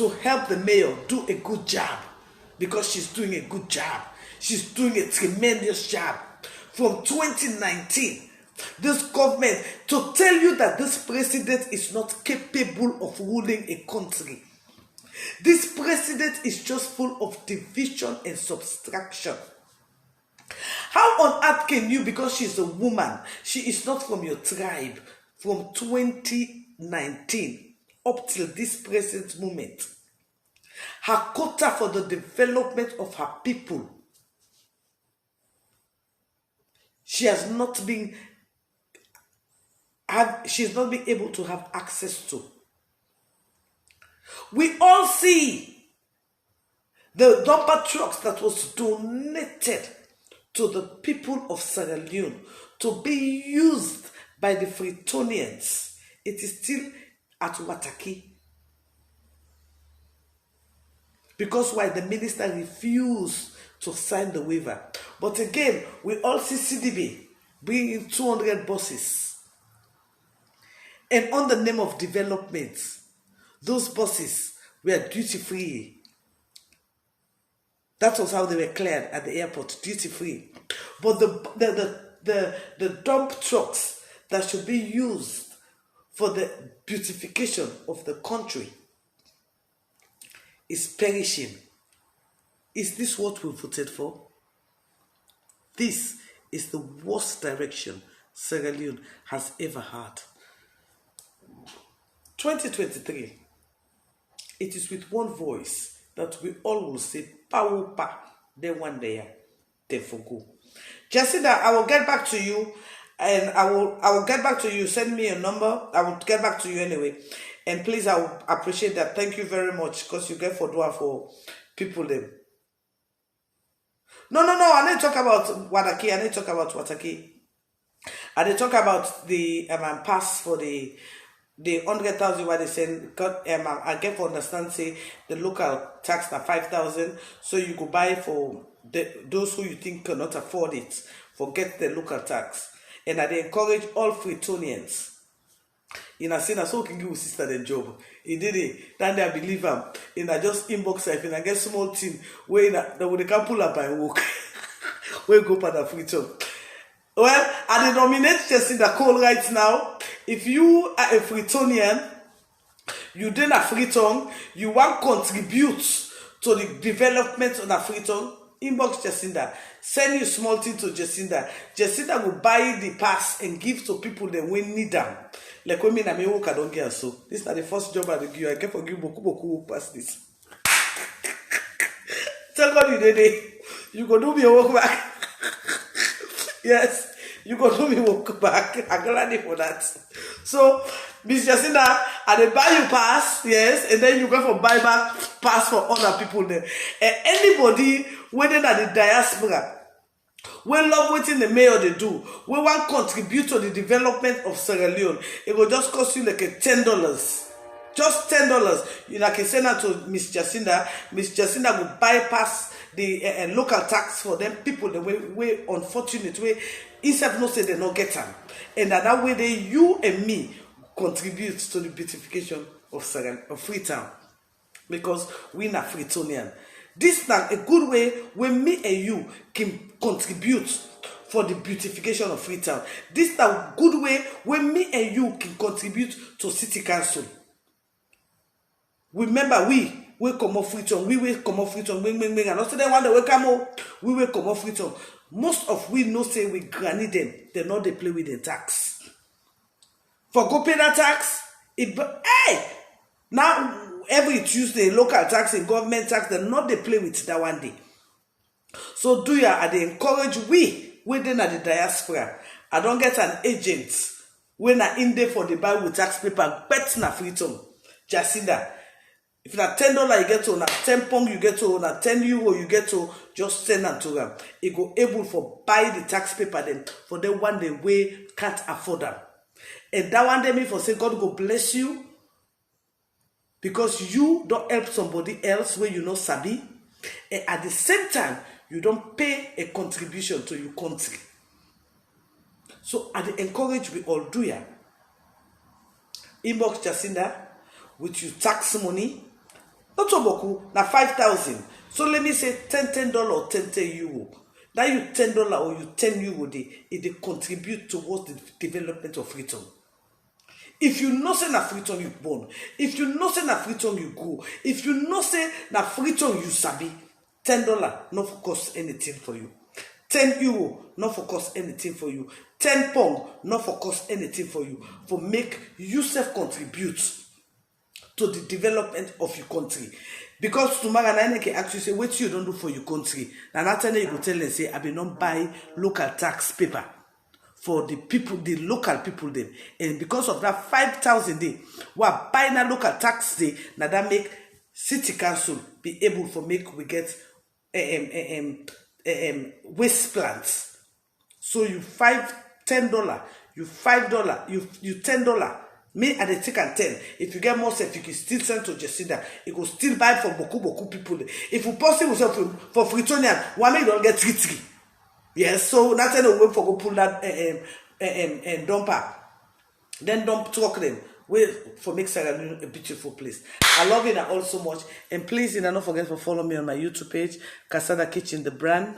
to help the mayor do a good job, because she's doing a good job. She's doing a tremendous job. From 2019, this government, to tell you that this president is not capable of ruling a country. This president is just full of division and subtraction. How on earth can you, because she's a woman, she is not from your tribe, from 2019 up till this present moment, her quota for the development of her people, she's not been able to have access to. We all see the dumper trucks that was donated to the people of Sierra Leone to be used by the Freetonians. It is still at Wataki. Because why? The minister refused to sign the waiver. But again, we all see CDB bringing 200 buses. And on the name of development, those buses were duty-free. That was how they were cleared at the airport, duty-free. But the dump trucks that should be used for the beautification of the country is perishing. Is this what we voted for? This is the worst direction Sierra Leone has ever had. 2023, it is with one voice that we all will say, Paupa, then one day, they forgo. Jacinda, I will get back to you, and I will get back to you. Send me a number. I will get back to you anyway. And please, I will appreciate that. Thank you very much, because you get for dua for people then. No, I need to talk about Wataki. I need to talk about Wataki. I need to talk about the pass for the 100,000 what they send. I get for understand say the local tax na 5,000, so you go buy for those who you think cannot afford it. Forget the local tax, and I encourage all Freetonians. In a sense, so can give sister the job. He did it. Then I believe him. In a just inbox life, and I get small team where they can pull up and walk. We go for the Freeton. Well, I nominate Jacinda Cole right now. If you are a Freetonian, you then a Freeton, you want to contribute to the development of the Freeton, inbox Jacinda. Send you small thing to Jacinda. Jacinda will buy the pass and give to people that will need them. Like when I work, I don't get so. This is not the first job I give. I get for give boku pass this. Tell God you did it. You go do me a walk back. Yes, you go do me walk back. I'm glad for that. So, Miss Jacinda, I dey buy you pass, yes, and then you go for buy back pass for other people there. And anybody whether at the diaspora, we love what the mayor they do, we want to contribute to the development of Sierra Leone, it will just cost you like $10. Just $10. You can send that to Miss Jacinda. Miss Jacinda will bypass the local tax for them people the way unfortunate way. Instead no say they not get them, and that way they you and me contribute to the beautification of Freetown, because we are Freetonian. This is a good way where me and you can contribute for the beautification of Freetown. This is a good way where me and you can contribute to city council. Remember, we come off Freetown, we will come off Freetown, and also they want to come up, we will come off Freetown. Most of we know say we granny them, they know they play with the tax. For go pay that tax, hey! Now every Tuesday, local tax and government tax, they not they play with that one day. So do ya, I they encourage we within at the diaspora. I don't get an agent when I in there for the buy with tax paper, bet na Freetown. Jacinda. If na $10 you get to, na 10 pound you get to, na €10 you get to, just send them to them. It go able for buy the tax paper then for the one day way can't afford them. And that one day me for say God go bless you because you don't help somebody else where you know sabi, and at the same time you don't pay a contribution to your country. So I encourage we all do ya. Inbox Jacinda with your tax money. Not boku na 5,000. So let me say $10 or 10 euro. That you $10 or you 10 euro they contribute towards the development of Freetown. If you know say na Freetown you born, if you know say na Freetown you go, if you know say na Freetown you sabi, $10 not for cost anything for you. 10 euro not for cost anything for you. 10 pound not for cost anything for you. For make you self contribute to the development of your country. Because tomorrow I can actually say what you don't do for your country. And after you go tell them say I will not buy local tax paper for the people, the local people them. And because of that 5,000 day, what buy na local tax day, now that make city council be able for make we get waste plants. So you $10, you $5, you $10. Me at the take and 10. If you get more self, you can still send to Jacinda. You can still buy for boku people. If you possible for Freetonian, one may don't get 3. Yes, so that's the way for go pull that dumper. Then dump truck them. Wait for make Sierra Leone a beautiful place. I love it all so much. And please, don't forget to follow me on my YouTube page, Kasada Kitchen, the brand.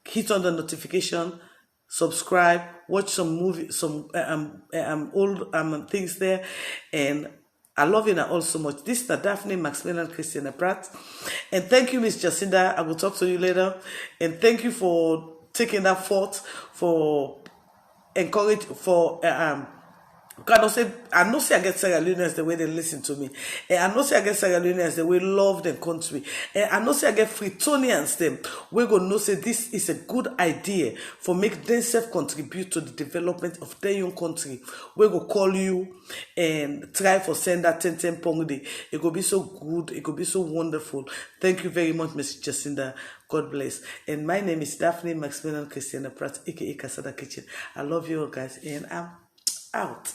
Hit on the notification, subscribe, watch some movie, some old things there, and I love you all so much. This is Daphne Maximilian Christiana Pratt, and thank you, Miss Jacinda. I will talk to you later, and thank you for taking that thought for encourage for I know say I get Sierra Leoneans the way they listen to me. And I know say I get Sierra Leoneans the way love the country. And I know say I get Freetonians them. We're going to know say this is a good idea for make themselves contribute to the development of their own country. We're going to call you and try for send that 10 pound day. It will be so good. It will be so wonderful. Thank you very much, Miss Jacinda. God bless. And my name is Daphne Maximilian Christiana Pratt, aka Kasada Kitchen. I love you all guys, and I'm out.